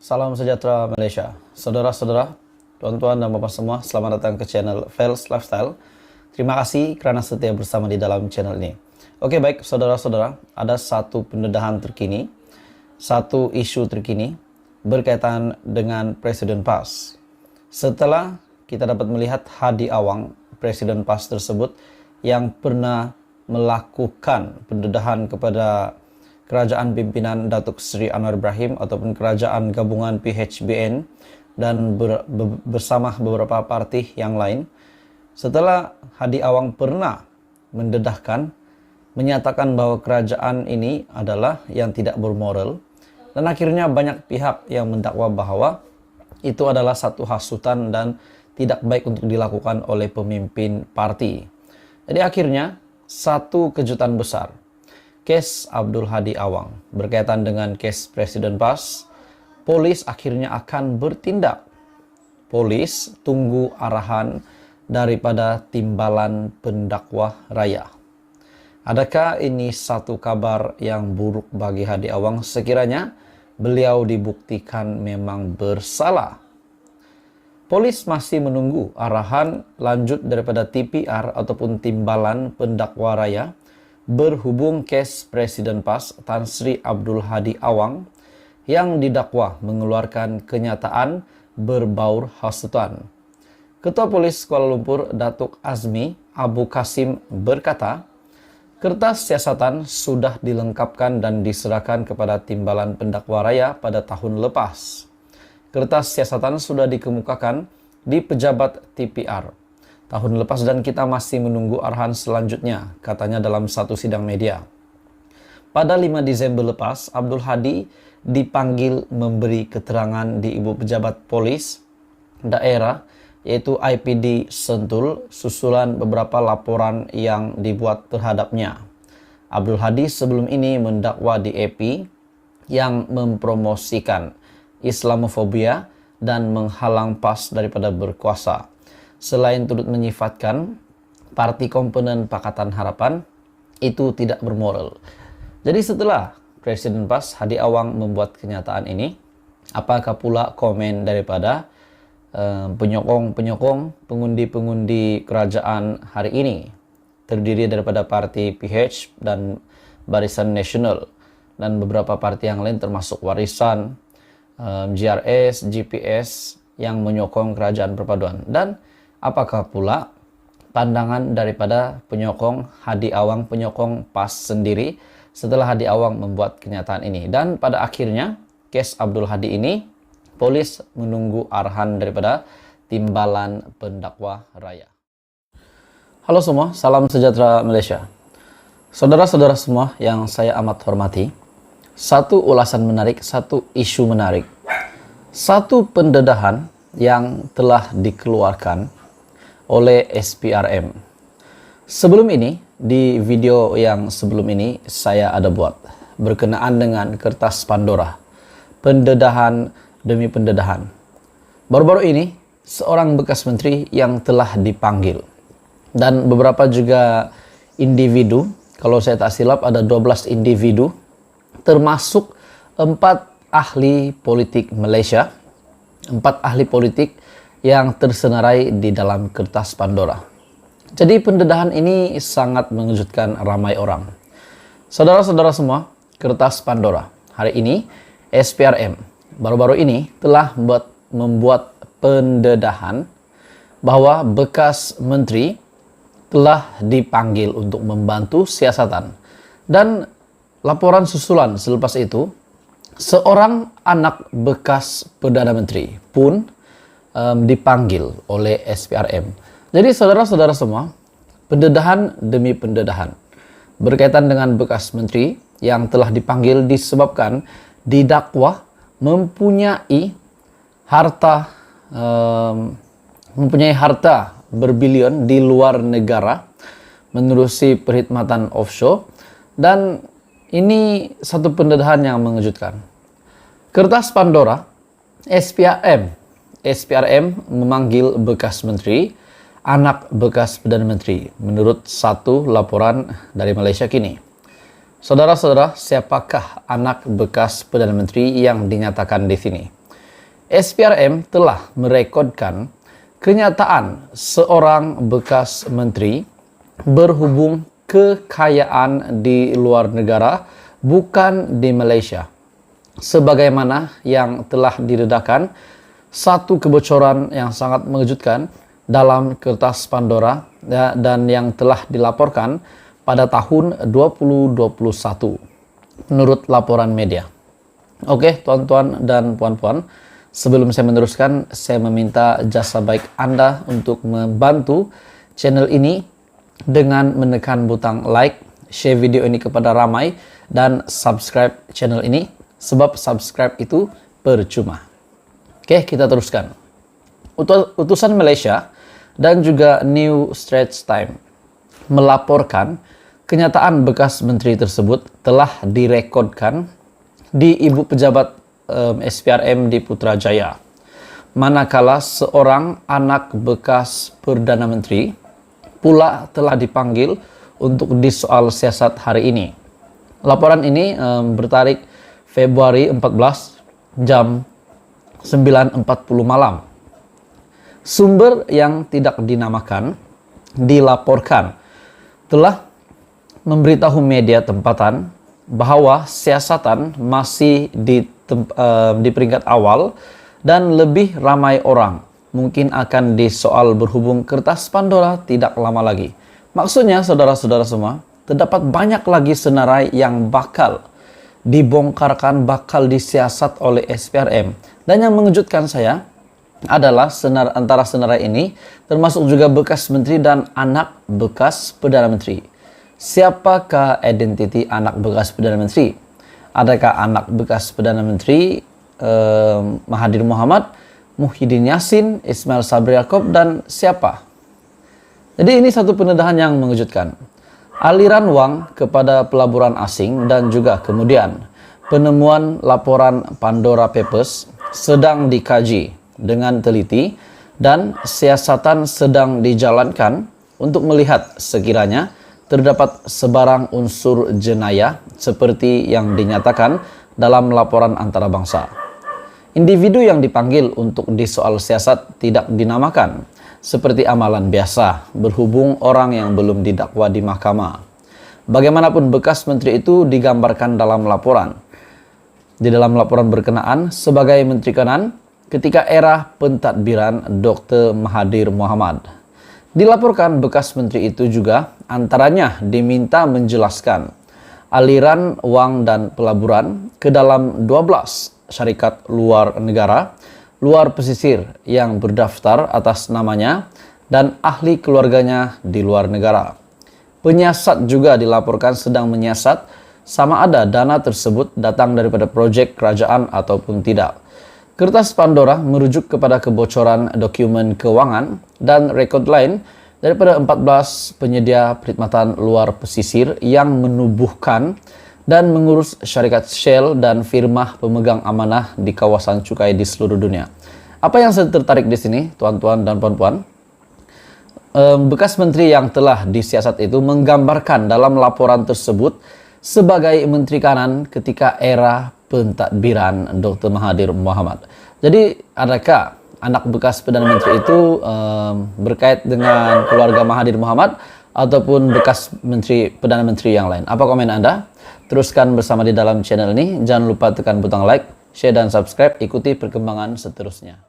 Salam sejahtera Malaysia. Saudara-saudara, tuan-tuan dan bapak semua, selamat datang ke channel Fels Lifestyle. Terima kasih kerana setia bersama di dalam channel ini. Oke, baik saudara-saudara, ada satu pendedahan terkini, satu isu terkini berkaitan dengan Presiden PAS. Setelah kita dapat melihat Hadi Awang, Presiden PAS tersebut yang pernah melakukan pendedahan kepada Kerajaan Pimpinan Datuk Seri Anwar Ibrahim ataupun Kerajaan Gabungan PHBN dan bersama beberapa parti yang lain. Setelah Hadi Awang pernah mendedahkan, menyatakan bahwa kerajaan ini adalah yang tidak bermoral, dan akhirnya banyak pihak yang mendakwa bahwa itu adalah satu hasutan dan tidak baik untuk dilakukan oleh pemimpin parti. Jadi akhirnya satu kejutan besar. Kes Abdul Hadi Awang berkaitan dengan kes Presiden PAS, polis akhirnya akan bertindak. Polis tunggu arahan daripada timbalan pendakwah raya. Adakah ini satu kabar yang buruk bagi Hadi Awang sekiranya beliau dibuktikan memang bersalah? Polis masih menunggu arahan lanjut daripada TPR ataupun timbalan pendakwa raya berhubung kes Presiden PAS Tan Sri Abdul Hadi Awang yang didakwa mengeluarkan kenyataan berbaur hasutan. Ketua Polis Kuala Lumpur Datuk Azmi Abu Kasim berkata, kertas siasatan sudah dilengkapkan dan diserahkan kepada timbalan pendakwa raya pada tahun lepas. Kertas siasatan sudah dikemukakan di pejabat TPR tahun lepas dan kita masih menunggu arahan selanjutnya, katanya dalam satu sidang media. Pada 5 Desember lepas, Abdul Hadi dipanggil memberi keterangan di Ibu Pejabat Polis Daerah, yaitu IPD Sentul, susulan beberapa laporan yang dibuat terhadapnya. Abdul Hadi sebelum ini mendakwa DAP yang mempromosikan Islamofobia dan menghalang PAS daripada berkuasa. Selain turut menyifatkan parti komponen Pakatan Harapan itu tidak bermoral. Jadi setelah Presiden PAS Hadi Awang membuat kenyataan ini, apakah pula komen daripada penyokong-penyokong pengundi-pengundi kerajaan hari ini? Terdiri daripada parti PH dan Barisan Nasional dan beberapa parti yang lain termasuk Warisan, GRS, GPS yang menyokong kerajaan perpaduan. Dan apakah pula pandangan daripada penyokong Hadi Awang, penyokong PAS sendiri setelah Hadi Awang membuat kenyataan ini? Dan pada akhirnya, kes Abdul Hadi ini, polis menunggu arahan daripada timbalan pendakwa raya. Halo semua, salam sejahtera Malaysia. Saudara-saudara semua yang saya amat hormati, satu ulasan menarik, satu isu menarik, satu pendedahan yang telah dikeluarkan oleh SPRM. Sebelum ini, di video yang sebelum ini saya ada buat berkenaan dengan kertas Pandora, pendedahan demi pendedahan. Baru-baru ini, seorang bekas menteri yang telah dipanggil dan beberapa juga individu, kalau saya tak silap ada 12 individu, termasuk 4 ahli politik Malaysia, 4 ahli politik yang tersenarai di dalam kertas Pandora. Jadi pendedahan ini sangat mengejutkan ramai orang. Saudara-saudara semua, kertas Pandora. Hari ini SPRM baru-baru ini telah membuat pendedahan bahwa bekas menteri telah dipanggil untuk membantu siasatan. Dan laporan susulan selepas itu, seorang anak bekas Perdana Menteri pun dipanggil oleh SPRM. Jadi saudara-saudara semua, pendedahan demi pendedahan berkaitan dengan bekas menteri yang telah dipanggil disebabkan didakwa mempunyai harta berbilion di luar negara menerusi perkhidmatan offshore, dan ini satu pendedahan yang mengejutkan. Kertas Pandora, SPRM memanggil bekas menteri, anak bekas Perdana Menteri, menurut satu laporan dari Malaysia Kini. Saudara-saudara, siapakah anak bekas Perdana Menteri yang dinyatakan di sini? SPRM telah merekodkan kenyataan seorang bekas menteri berhubung kekayaan di luar negara, bukan di Malaysia. Sebagaimana yang telah diredakan satu kebocoran yang sangat mengejutkan dalam kertas Pandora dan yang telah dilaporkan pada tahun 2021 menurut laporan media. Oke, tuan-tuan dan puan-puan, sebelum saya meneruskan, saya meminta jasa baik Anda untuk membantu channel ini dengan menekan butang like, share video ini kepada ramai, dan subscribe channel ini, sebab subscribe itu percuma. Oke, kita teruskan. Utusan Malaysia dan juga New Straits Times melaporkan kenyataan bekas menteri tersebut telah direkodkan di ibu pejabat SPRM di Putrajaya, manakala seorang anak bekas Perdana Menteri pula telah dipanggil untuk disoal siasat hari ini. Laporan ini bertarik Februari 14 jam 9.40 malam. Sumber yang tidak dinamakan dilaporkan telah memberitahu media tempatan bahwa siasatan masih di peringkat awal dan lebih ramai orang mungkin akan disoal berhubung kertas Pandora tidak lama lagi. Maksudnya, saudara-saudara semua, terdapat banyak lagi senarai yang bakal dibongkarkan, bakal disiasat oleh SPRM. Dan yang mengejutkan saya adalah antara senarai ini termasuk juga bekas menteri dan anak bekas Perdana Menteri. Siapakah identiti anak bekas Perdana Menteri? Adakah anak bekas Perdana Menteri Mahathir Mohamad, Muhyiddin Yassin, Ismail Sabri Yaakob, dan siapa? Jadi ini satu pendedahan yang mengejutkan. Aliran wang kepada pelaburan asing dan juga kemudian penemuan laporan Pandora Papers sedang dikaji dengan teliti dan siasatan sedang dijalankan untuk melihat sekiranya terdapat sebarang unsur jenayah seperti yang dinyatakan dalam laporan antarabangsa. Individu yang dipanggil untuk disoal siasat tidak dinamakan, seperti amalan biasa, berhubung orang yang belum didakwa di mahkamah. Bagaimanapun bekas menteri itu digambarkan dalam laporan. Di dalam laporan berkenaan sebagai Menteri Kanan ketika era pentadbiran Dr. Mahathir Mohamad. Dilaporkan bekas menteri itu juga antaranya diminta menjelaskan aliran uang dan pelaburan ke dalam 12 syarikat luar negara, luar pesisir yang berdaftar atas namanya dan ahli keluarganya di luar negara. Penyiasat juga dilaporkan sedang menyiasat sama ada dana tersebut datang daripada proyek kerajaan ataupun tidak. Kertas Pandora merujuk kepada kebocoran dokumen keuangan dan rekod lain daripada 14 penyedia perkhidmatan luar pesisir yang menubuhkan dan mengurus syarikat Shell dan firma pemegang amanah di kawasan cukai di seluruh dunia. Apa yang saya tertarik di sini, tuan-tuan dan puan-puan? Bekas menteri yang telah disiasat itu menggambarkan dalam laporan tersebut sebagai Menteri Kanan ketika era pentadbiran Dr. Mahathir Mohamad. Jadi, adakah anak bekas Perdana Menteri itu berkait dengan keluarga Mahathir Mohamad ataupun bekas Perdana Menteri yang lain? Apa komen Anda? Teruskan bersama di dalam channel ini. Jangan lupa tekan butang like, share, dan subscribe. Ikuti perkembangan seterusnya.